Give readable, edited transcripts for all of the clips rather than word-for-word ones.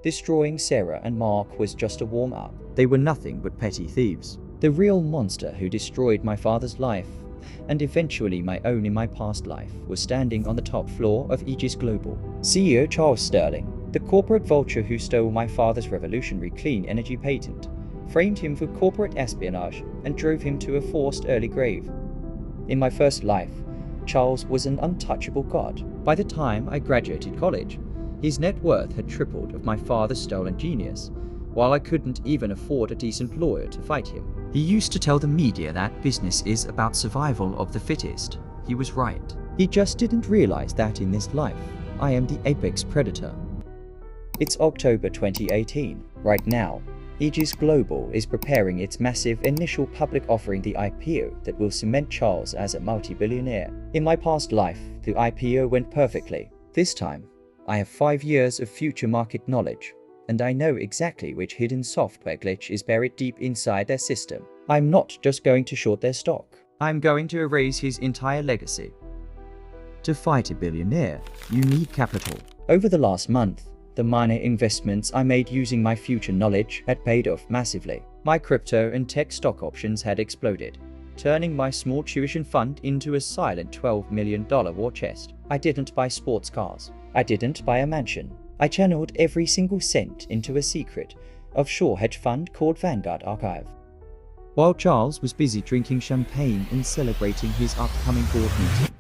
Destroying Sarah and Mark was just a warm-up. They were nothing but petty thieves. The real monster who destroyed my father's life, and eventually my own in my past life, was standing on the top floor of Aegis Global. CEO Charles Sterling, the corporate vulture who stole my father's revolutionary clean energy patent, framed him for corporate espionage, and drove him to a forced early grave. In my first life, Charles was an untouchable god. By the time I graduated college, his net worth had tripled of my father's stolen genius, while I couldn't even afford a decent lawyer to fight him. He used to tell the media that business is about survival of the fittest. He was right. He just didn't realize that in this life, I am the apex predator. It's October 2018. Right now, Aegis Global is preparing its massive initial public offering, the IPO that will cement Charles as a multi-billionaire. In my past life, the IPO went perfectly. This time, I have 5 years of future market knowledge, and I know exactly which hidden software glitch is buried deep inside their system. I'm not just going to short their stock. I'm going to erase his entire legacy. To fight a billionaire, you need capital. Over the last month, the minor investments I made using my future knowledge had paid off massively. My crypto and tech stock options had exploded, turning my small tuition fund into a silent $12 million war chest. I didn't buy sports cars. I didn't buy a mansion. I channeled every single cent into a secret, offshore hedge fund called Vanguard Archive. While Charles was busy drinking champagne and celebrating his upcoming board meeting,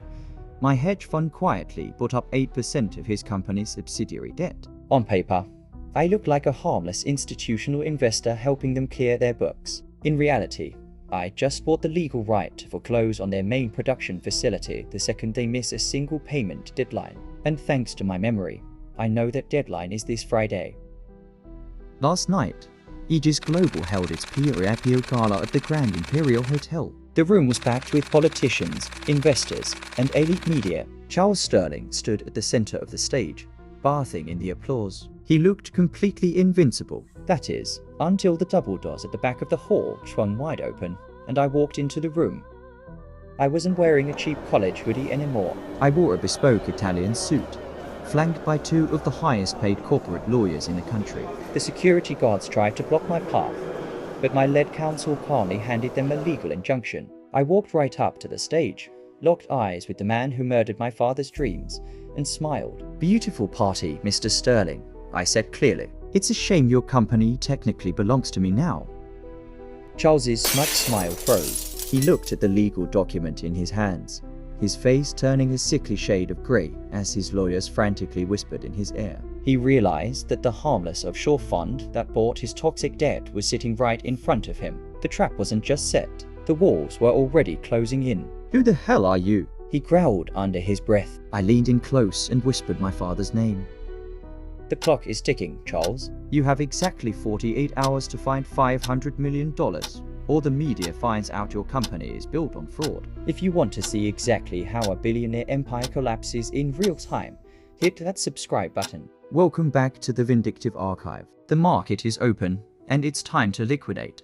my hedge fund quietly bought up 8% of his company's subsidiary debt. On paper, I looked like a harmless institutional investor helping them clear their books. In reality, I just bought the legal right to foreclose on their main production facility the second they miss a single payment deadline. And thanks to my memory, I know that deadline is this Friday. Last night, Aegis Global held its pre-IPO gala at the Grand Imperial Hotel. The room was packed with politicians, investors, and elite media. Charles Sterling stood at the center of the stage, bathing in the applause. He looked completely invincible. That is, until the double doors at the back of the hall swung wide open, and I walked into the room. I wasn't wearing a cheap college hoodie anymore. I wore a bespoke Italian suit, flanked by 2 of the highest paid corporate lawyers in the country. The security guards tried to block my path, but my lead counsel calmly handed them a legal injunction. I walked right up to the stage, locked eyes with the man who murdered my father's dreams, and smiled. "Beautiful party, Mr. Sterling," I said clearly. "It's a shame your company technically belongs to me now." Charles's smug smile froze. He looked at the legal document in his hands, his face turning a sickly shade of grey as his lawyers frantically whispered in his ear. He realized that the harmless offshore fund that bought his toxic debt was sitting right in front of him. The trap wasn't just set, the walls were already closing in. "Who the hell are you?" he growled under his breath. I leaned in close and whispered my father's name. "The clock is ticking, Charles. You have exactly 48 hours to find $500 million, or the media finds out your company is built on fraud." If you want to see exactly how a billionaire empire collapses in real time, hit that subscribe button. Welcome back to the Vindictive Archive. The market is open, and it's time to liquidate.